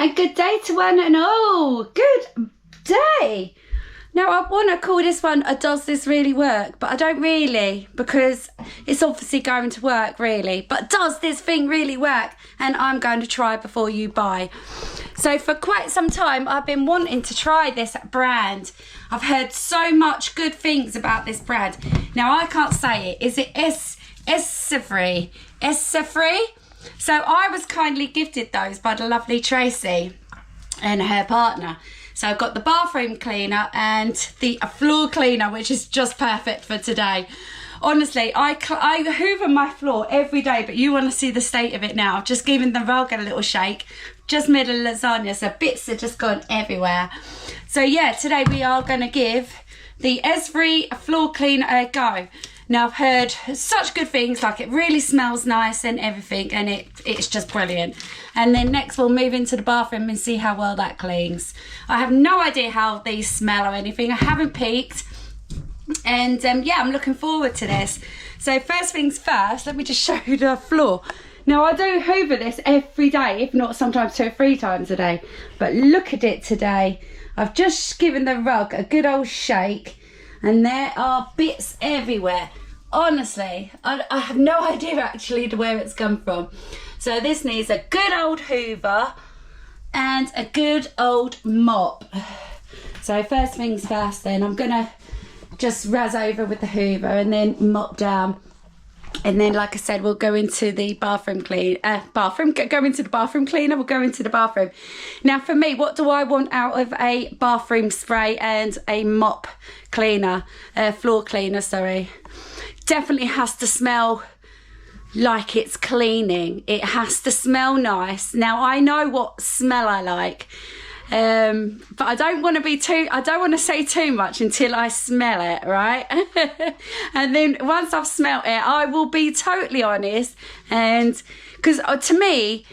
And good day to one and all. Good day. Now I want to call this one a does this really work, but I don't really, because it's obviously going to work really. But does this thing really work? And I'm going to try before you buy. So for quite some time I've been wanting to try this brand. I've heard so much good things about this brand. Now I can't say it. Is it ASEVI? ASEVI? So I was kindly gifted those by the lovely Tracy and her partner. So I've got the bathroom cleaner and the floor cleaner, which is just perfect for today. Honestly, I hoover my floor every day, but you want to see the state of it now. I've just given the rug a little shake. Just made a lasagna, so bits have just gone everywhere. So yeah, today we are going to give the ASEVI floor cleaner a go. Now I've heard such good things, like it really smells nice and everything, and it's just brilliant. And then next we'll move into the bathroom and see how well that cleans. I have no idea how these smell or anything. I haven't peeked. And yeah, I'm looking forward to this. So first things first, let me just show you the floor. Now I do hoover this every day, if not sometimes 2 or 3 times a day. But look at it today. I've just given the rug a good old shake. And there are bits everywhere. Honestly, I have no idea actually to where it's come from. So this needs a good old hoover and a good old mop. So first things first then, I'm gonna just razz over with the hoover and then mop down. And then, like I said, we'll go into the bathroom go into the bathroom cleaner, we'll go into the bathroom. Now for me, what do I want out of a bathroom spray and a mop cleaner, floor cleaner, sorry. Definitely has to smell like it's cleaning. It has to smell nice. Now I know what smell I like. But I don't want to say too much until I smell it, right? And then once I've smelt it, I will be totally honest. And because to me,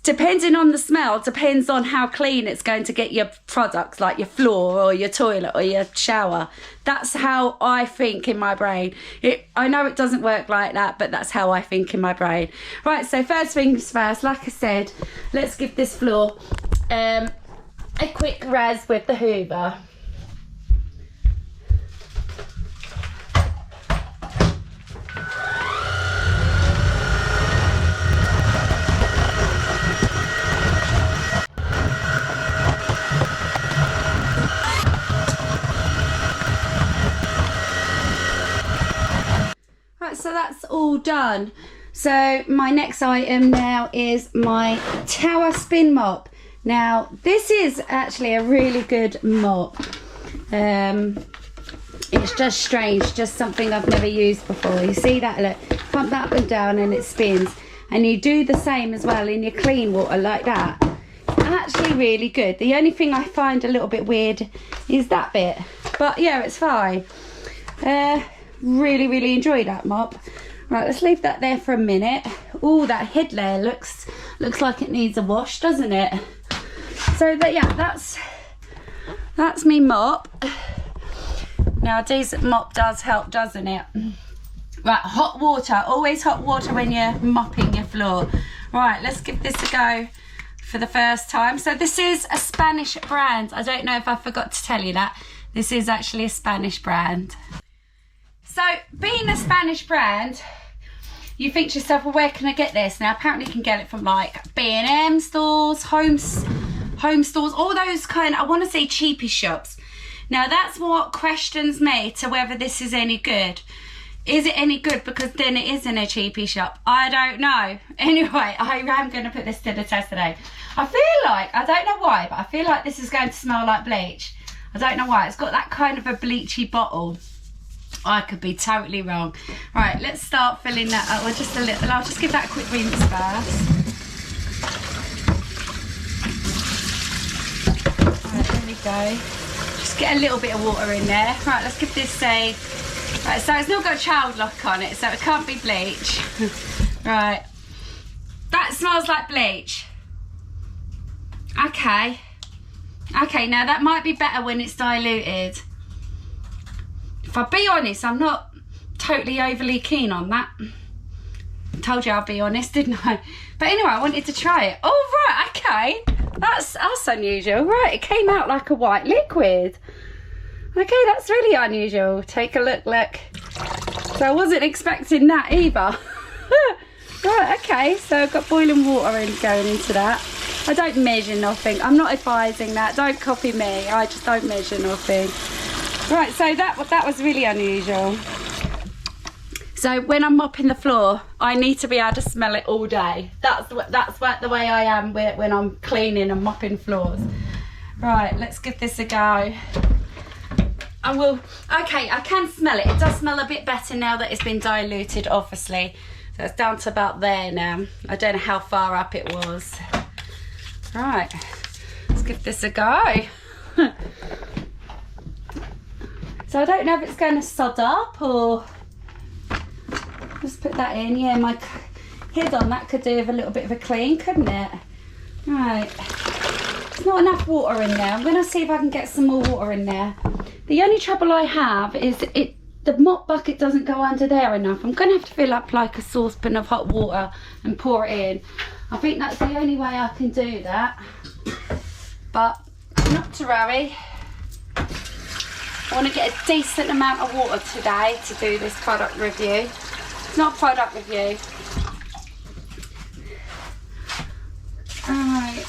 depending on the smell, depends on how clean it's going to get your products, like your floor or your toilet or your shower. That's how I think in my brain. I know it doesn't work like that, but that's how I think in my brain. Right, so first things first, like I said, let's give this floor a quick razz with the hoover. Right, so that's all done. So my next item now is my tower spin mop. Now this is actually a really good mop. It's just strange, just something I've never used before. You see that, look, pump that up and down and it spins, and you do the same as well in your clean water like that. Actually really good. The only thing I find a little bit weird is that bit, but yeah, it's fine. Really enjoy that mop. Right, let's leave that there for a minute. Oh, that head layer looks like it needs a wash, doesn't it? So that, yeah, that's me mop. Now a decent mop does help, doesn't it? Right, hot water, always hot water when you're mopping your floor. Right, let's give this a go for the first time. So this is a Spanish brand. I don't know if I forgot to tell you that. This is actually a Spanish brand. So being a Spanish brand, you think to yourself, well, where can I get this? Now apparently you can get it from like B&M stores, home stores, all those kind of, I want to say cheapy shops. Now that's what questions me to whether this is any good. Is it any good? Because then it isn't a cheapy shop. I don't know. Anyway, I am going to put this to the test today. I feel like, I don't know why, but I feel like this is going to smell like bleach. I don't know why. It's got that kind of a bleachy bottle. I could be totally wrong. Right, let's start filling that up. Well, just a little. I'll just give that a quick rinse first. Right, there we go. Just get a little bit of water in there. Right, let's give this a... Right, so it's not got a child lock on it, so it can't be bleach. Right. That smells like bleach. Okay. Okay, now that might be better when it's diluted. If I'll be honest, I'm not totally overly keen on that. I told you I'll be honest, didn't I? But anyway, I wanted to try it. Oh, right, okay. That's unusual. Right, it came out like a white liquid. Okay, that's really unusual. Take a look. So I wasn't expecting that either. Right, okay, so I've got boiling water going into that. I don't measure nothing. I'm not advising that. Don't copy me. I just don't measure nothing. Right, so that was really unusual. So when I'm mopping the floor, I need to be able to smell it all day. That's the way I am when I'm cleaning and mopping floors. Right, let's give this a go. Okay, I can smell it. It does smell a bit better now that it's been diluted, obviously. So it's down to about there now. I don't know how far up it was. Right, let's give this a go. So I don't know if it's going to sod up or... Just put that in. Yeah, my head on that could do with a little bit of a clean, couldn't it? Right. There's not enough water in there. I'm going to see if I can get some more water in there. The only trouble I have is the mop bucket doesn't go under there enough. I'm going to have to fill up like a saucepan of hot water and pour it in. I think that's the only way I can do that. But not to worry. I want to get a decent amount of water today to do this product review. It's not a product review. Alright.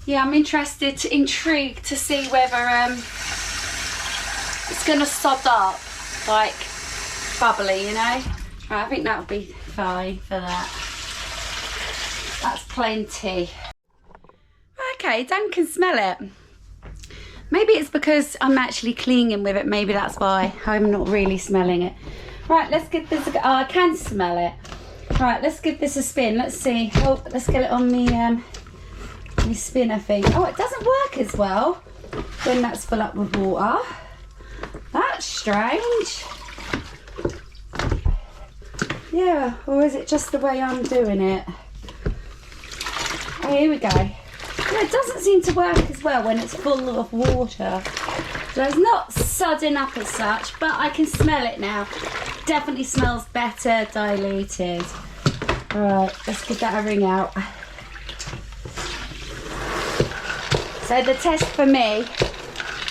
Yeah, I'm intrigued to see whether it's going to sod up, like bubbly, you know. Right, I think that'll be fine for that. That's plenty. Okay, Dan can smell it. Maybe it's because I'm actually cleaning with it. Maybe that's why I'm not really smelling it. Right, let's give this a go. Oh, I can smell it. Right, let's give this a spin. Let's see. Oh, let's get it on me spinner thing. Oh, it doesn't work as well when that's full up with water. That's strange. Yeah, or is it just the way I'm doing it? Oh, here we go. Yeah, it doesn't seem to work as well when it's full of water. So it's not sudding up as such, but I can smell it now. Definitely smells better diluted. Alright, let's give that a ring out. So the test for me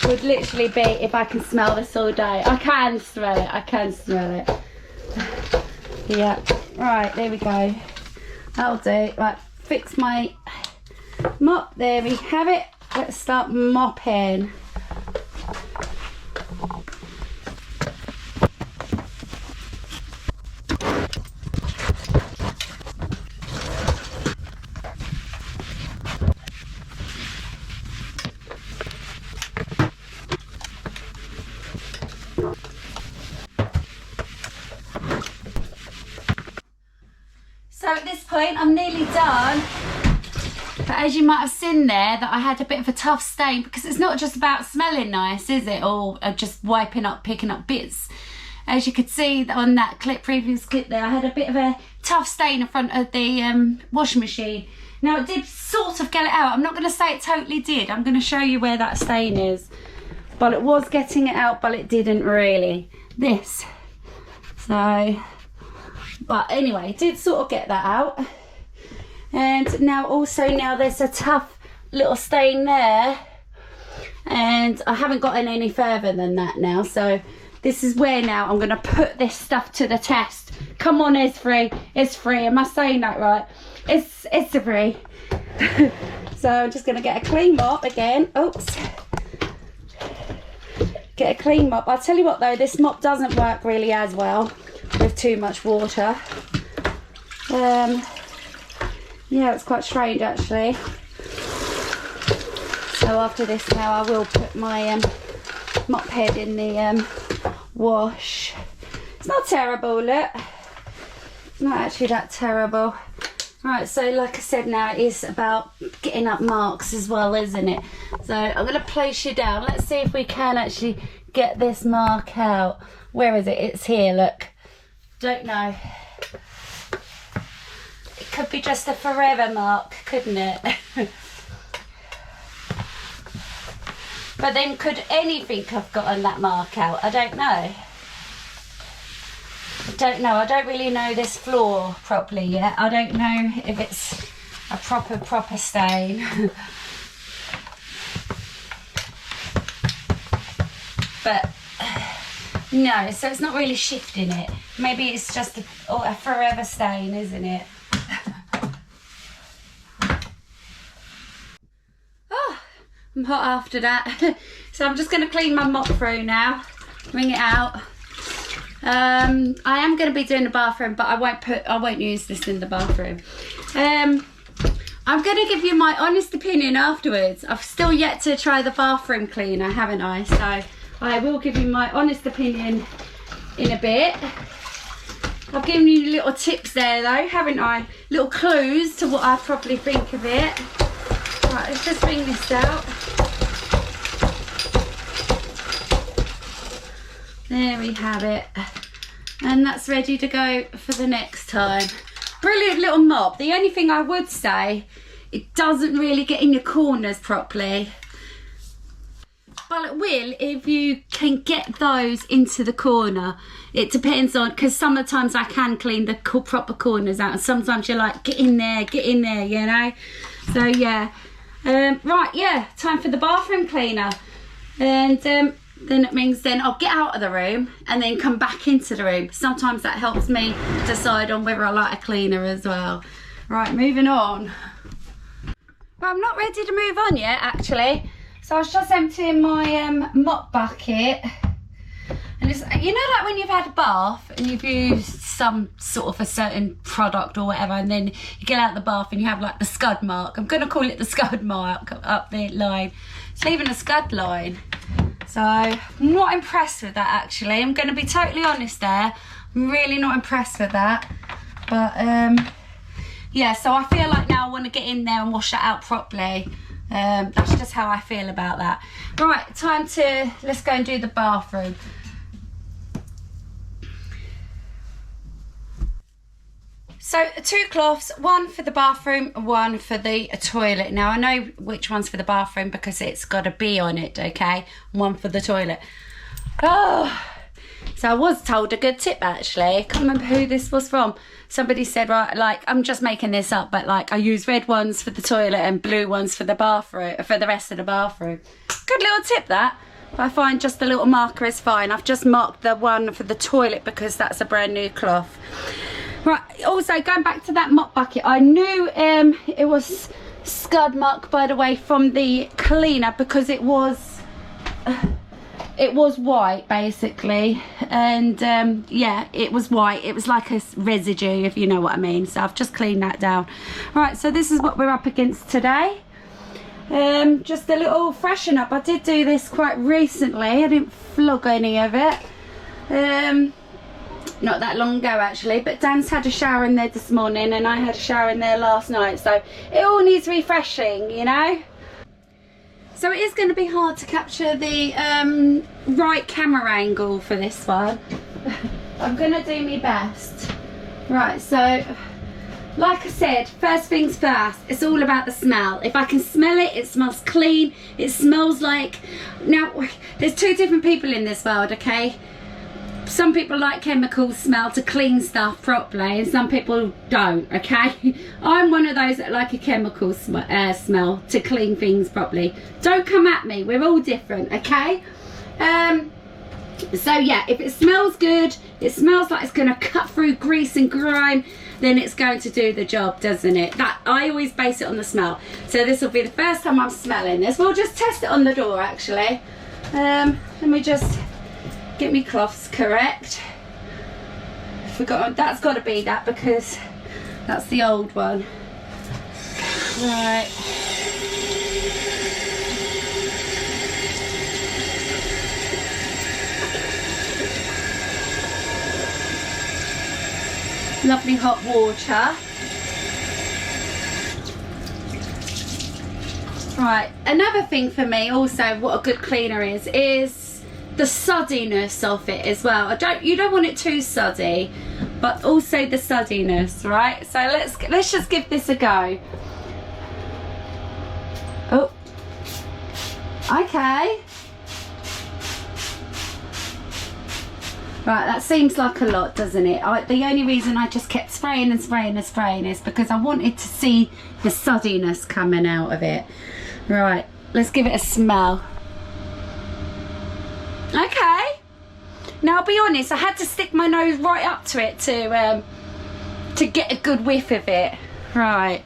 would literally be if I can smell this all day. I can smell it, I can smell it. Yeah, right, there we go. That'll do. Right, fix my mop. There we have it. Let's start mopping. So at this point I'm nearly done, but as you might have seen there that I had a bit of a tough stain, because it's not just about smelling nice, is it, or just wiping up, picking up bits. As you could see on that previous clip there, I had a bit of a tough stain in front of the washing machine. Now it did sort of get it out. I'm not going to say it totally did. I'm going to show you where that stain is. But it was getting it out, but it didn't really. This. So... But anyway, did sort of get that out. And now there's a tough little stain there. And I haven't gotten any further than that now. So this is where now I'm going to put this stuff to the test. Come on, ASEVI. It's free. Am I saying that right? It's free. So I'm just going to get a clean mop again. Oops. Get a clean mop. I'll tell you what though, this mop doesn't work really as well with too much water. Yeah, it's quite strange actually. So after this now I will put my mop head in the wash. It's not terrible, look. It's not actually that terrible. Right, so like I said now, it is about getting up marks as well, isn't it? So I'm going to place you down. Let's see if we can actually get this mark out. Where is it? It's here, look. Don't know. It could be just a forever mark, couldn't it? But then could anything have gotten that mark out? I don't know. I don't know. I don't really know this floor properly yet. I don't know if it's a proper stain. But no, so it's not really shifting it. Maybe it's just a forever stain, isn't it? Oh, I'm hot after that. So I'm just going to clean my mop through now, wring it out. I am going to be doing the bathroom, but I won't use this in the bathroom. I'm going to give you my honest opinion afterwards. I've still yet to try the bathroom cleaner, haven't I? So I will give you my honest opinion in a bit. I've given you little tips there though, haven't I? Little clues to what I probably think of it. Right, let's just bring this out. There we have it. And that's ready to go for the next time. Brilliant little mop. The only thing I would say, it doesn't really get in your corners properly. Well, it will if you can get those into the corner. It depends on, because sometimes I can clean the proper corners out, and sometimes you're like, get in there, you know. So yeah. Right, yeah, time for the bathroom cleaner. And then it means then I'll get out of the room and then come back into the room. Sometimes that helps me decide on whether I like a cleaner as well. Right, moving on. Well, I'm not ready to move on yet, actually. So I was just emptying my mop bucket. And it's, you know, like when you've had a bath and you've used some sort of a certain product or whatever, and then you get out of the bath and you have like the scud mark. I'm going to call it the scud mark up the line. It's leaving a scud line. So I'm not impressed with that, actually. I'm going to be totally honest there. I'm really not impressed with that. But yeah, so I feel like now I want to get in there and wash that out properly. That's just how I feel about that. Right, let's go and do the bathroom. So 2 cloths, one for the bathroom, one for the toilet. Now I know which one's for the bathroom because it's got a B on it, okay? One for the toilet. Oh, so I was told a good tip actually. I can't remember who this was from. Somebody said, right, like, I'm just making this up, but like I use red ones for the toilet and blue ones for the bathroom, for the rest of the bathroom. Good little tip that. But I find just a little marker is fine. I've just marked the one for the toilet because that's a brand new cloth. Right, also going back to that mop bucket, I knew it was scud mark, by the way, from the cleaner because it was white basically, and yeah, it was white. It was like a residue, if you know what I mean. So I've just cleaned that down. Right, so this is what we're up against today. Just a little freshen up. I did do this quite recently. I didn't flog any of it. Not that long ago actually, but Dan's had a shower in there this morning and I had a shower in there last night, so it all needs refreshing, you know. So it is going to be hard to capture the right camera angle for this one. I'm going to do my best. Right, so like I said, first things first, it's all about the smell. If I can smell it, it smells clean, it smells like... Now, there's 2 different people in this world, okay? Some people like chemical smell to clean stuff properly and some people don't, okay? I'm one of those that like a chemical smell to clean things properly. Don't come at me, we're all different, okay? So yeah, if it smells good, it smells like it's going to cut through grease and grime, then it's going to do the job, doesn't it? That I always base it on the smell. So this will be the first time I'm smelling this. We'll just test it on the door actually. Let me just get me cloths correct. Forgot, that's got to be that because that's the old one. Right. Lovely hot water. Right, another thing for me also, what a good cleaner is the suddiness of it as well. You don't want it too suddy, but also the suddiness, right? So let's just give this a go. Oh, okay. Right, that seems like a lot, doesn't it? The only reason I just kept spraying and spraying and spraying is because I wanted to see the suddiness coming out of it. Right, let's give it a smell. Okay. Now, I'll be honest, I had to stick my nose right up to it to get a good whiff of it. Right,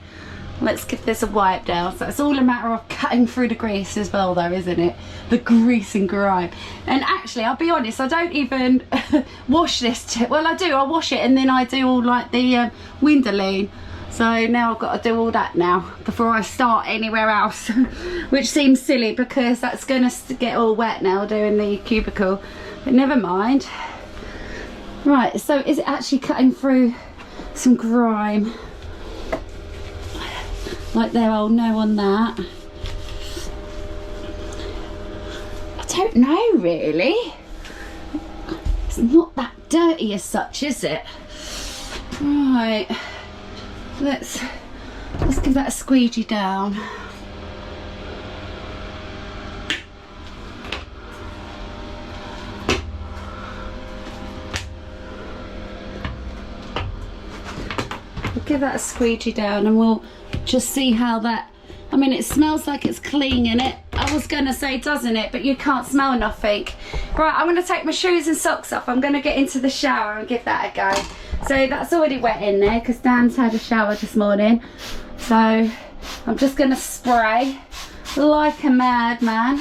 let's give this a wipe down. So it's all a matter of cutting through the grease as well though, isn't it? The grease and grime. And actually, I'll be honest, I don't even wash this. Well, I do, I wash it and then I do all like the window lean. So now I've got to do all that now before I start anywhere else. Which seems silly because that's going to get all wet now doing the cubicle. But never mind. Right, so is it actually cutting through some grime? Like there, I'll know on that. I don't know really. It's not that dirty as such, is it? Right. Let's give that a squeegee down. We'll give that a squeegee down and we'll just see how that, I mean, it smells like it's clean in it. I was going to say, doesn't it? But you can't smell nothing. Right, I'm going to take my shoes and socks off. I'm going to get into the shower and give that a go. So that's already wet in there because Dan's had a shower this morning. So I'm just going to spray like a madman.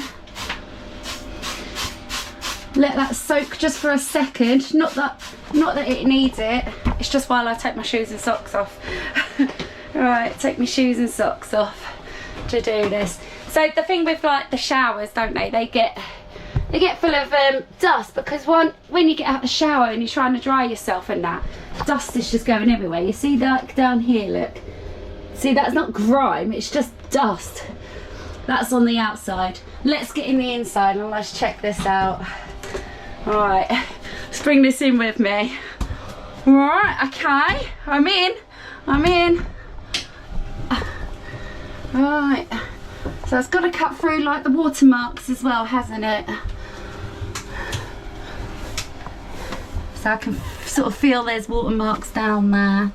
Let that soak just for a second. Not that it needs it. It's just while I take my shoes and socks off. Right, take my shoes and socks off to do this. So the thing with like the showers, don't they? They get full of dust because when you get out of the shower and you're trying to dry yourself and that, dust is just going everywhere. You see that down here, look. See, that's not grime, it's just dust. That's on the outside. Let's get in the inside and let's check this out. Alright, let's bring this in with me. Alright, okay, I'm in. Right, so it's got to cut through like the watermarks as well, hasn't it? So I can sort of feel there's watermarks down there.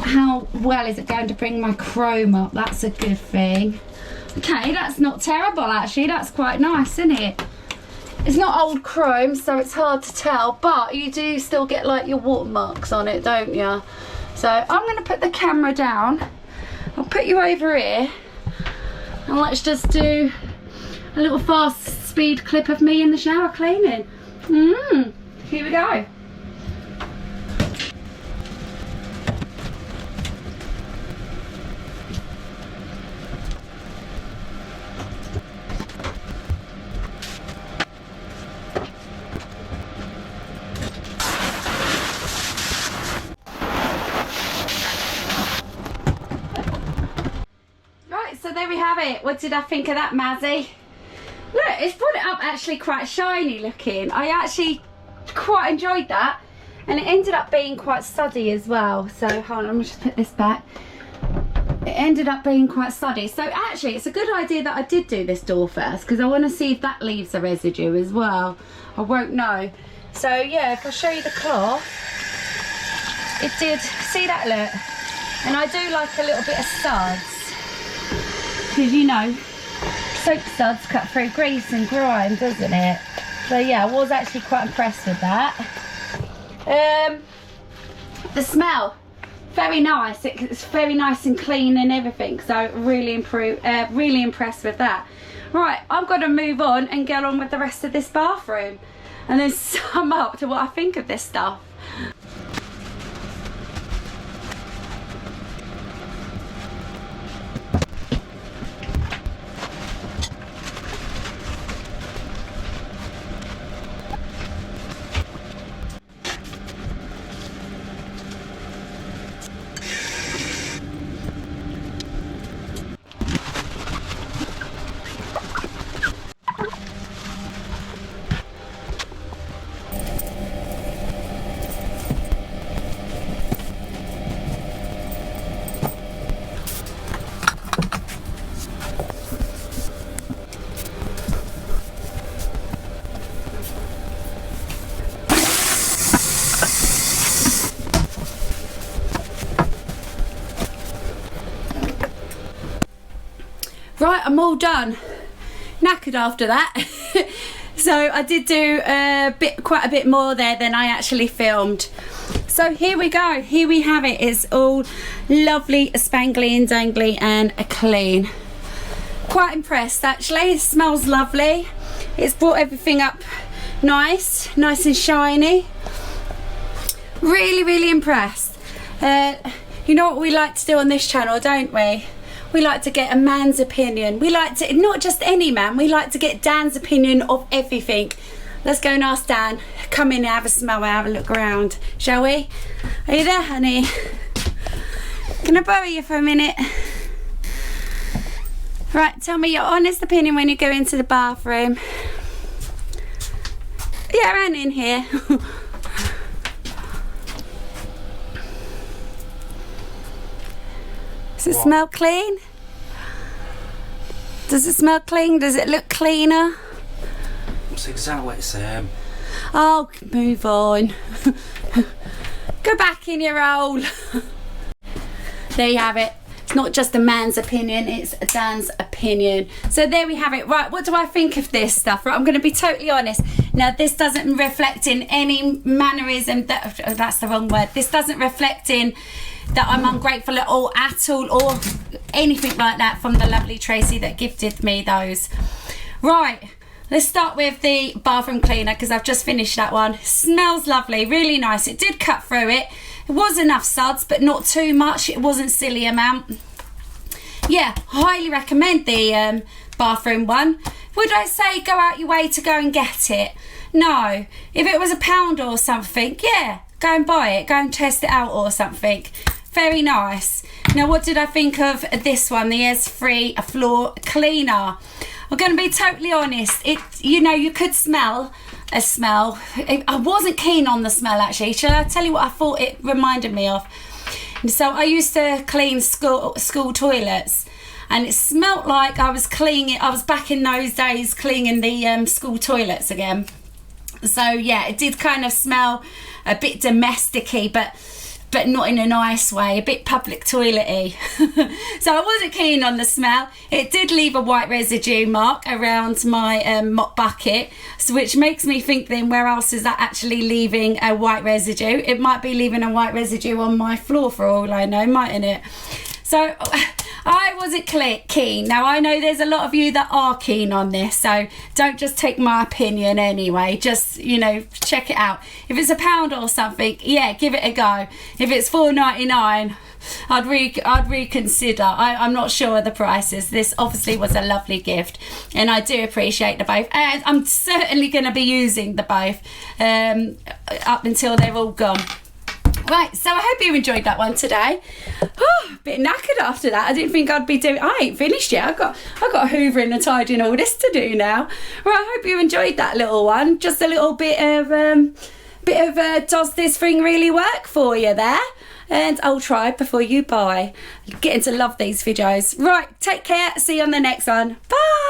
How well is it going to bring my chrome up? That's a good thing. Okay, that's not terrible actually. That's quite nice, isn't it? It's not old chrome, so it's hard to tell, but you do still get like your watermarks on it, don't you? So I'm going to put the camera down. I'll put you over here and let's just do a little fast speed clip of me in the shower cleaning. Here we go. So there we have it. What did I think of that, Mazzy? Look, it's brought it up actually quite shiny looking. I actually quite enjoyed that. And it ended up being quite studdy as well. So hold on, let me just put this back. It ended up being quite studdy. So actually, it's a good idea that I did do this door first because I want to see if that leaves a residue as well. I won't know. So yeah, if I show you the cloth, it did, see that look? And I do like a little bit of suds. Because you know, soap suds cut through grease and grime, doesn't it? So yeah, I was actually quite impressed with that. The smell, very nice. It's very nice and clean and everything. So really impressed with that. Right, I've got to move on and get on with the rest of this bathroom, and then sum up to what I think of this stuff. Right, I'm all done. Knackered after that. So I did do quite a bit more there than I actually filmed. So here we go. Here we have it. It's all lovely, spangly and dangly and clean. Quite impressed actually. It smells lovely. It's brought everything up nice and shiny. Really, really impressed. You know what we like to do on this channel, don't we? We like to get a man's opinion. We like to, not just any man, we like to get Dan's opinion of everything. Let's go and ask Dan. Come in and have a smell and have a look around, shall we? Are you there, honey? Can I borrow you for a minute? Right, tell me your honest opinion when you go into the bathroom. Yeah, and in here. Does it smell clean? Does it smell clean? Does it look cleaner? It's exactly the same. Oh, move on. Go back in your hole. There you have it. It's not just a man's opinion, it's Dan's opinion. So there we have it. Right, what do I think of this stuff? Right, I'm going to be totally honest. Now, this doesn't reflect in any mannerism. That's the wrong word. This doesn't reflect in that I'm ungrateful at all, or anything like that from the lovely Tracy that gifted me those. Right, let's start with the bathroom cleaner because I've just finished that one. Smells lovely, really nice. It did cut through it. It was enough suds, but not too much. It wasn't silly amount. Yeah, highly recommend the bathroom one. Would I say go out your way to go and get it? No. If it was £1 or something, yeah, go and buy it. Go and test it out or something. Very nice. Now, what did I think of this one? The ASEVI floor cleaner. I'm going to be totally honest. You know, you could smell a smell. I wasn't keen on the smell actually. Shall I tell you what I thought it reminded me of? So I used to clean school toilets, and it smelt like I was cleaning. I was back in those days cleaning the school toilets again. So yeah, it did kind of smell a bit domestic-y, but not in a nice way, a bit public toilet-y. So I wasn't keen on the smell. It did leave a white residue mark around my mop bucket, so which makes me think then where else is that actually leaving a white residue? It might be leaving a white residue on my floor for all I know, mightn't it? So I wasn't keen. Now I know there's a lot of you that are keen on this, so don't just take my opinion anyway. Just, you know, check it out. If it's £1 or something, yeah, give it a go. If it's $4.99, I'd reconsider. I'm not sure of the prices. This obviously was a lovely gift, and I do appreciate the both, and I'm certainly going to be using the both up until they're all gone. Right, so I hope you enjoyed that one today. Oh, a bit knackered after that. I didn't think I'd be doing. I ain't finished yet. I've got hoovering and tidying all this to do now. Right, I hope you enjoyed that little one. Just a little bit of does this thing really work for you there? And I'll try before you buy. Getting to love these videos. Right, take care. See you on the next one. Bye.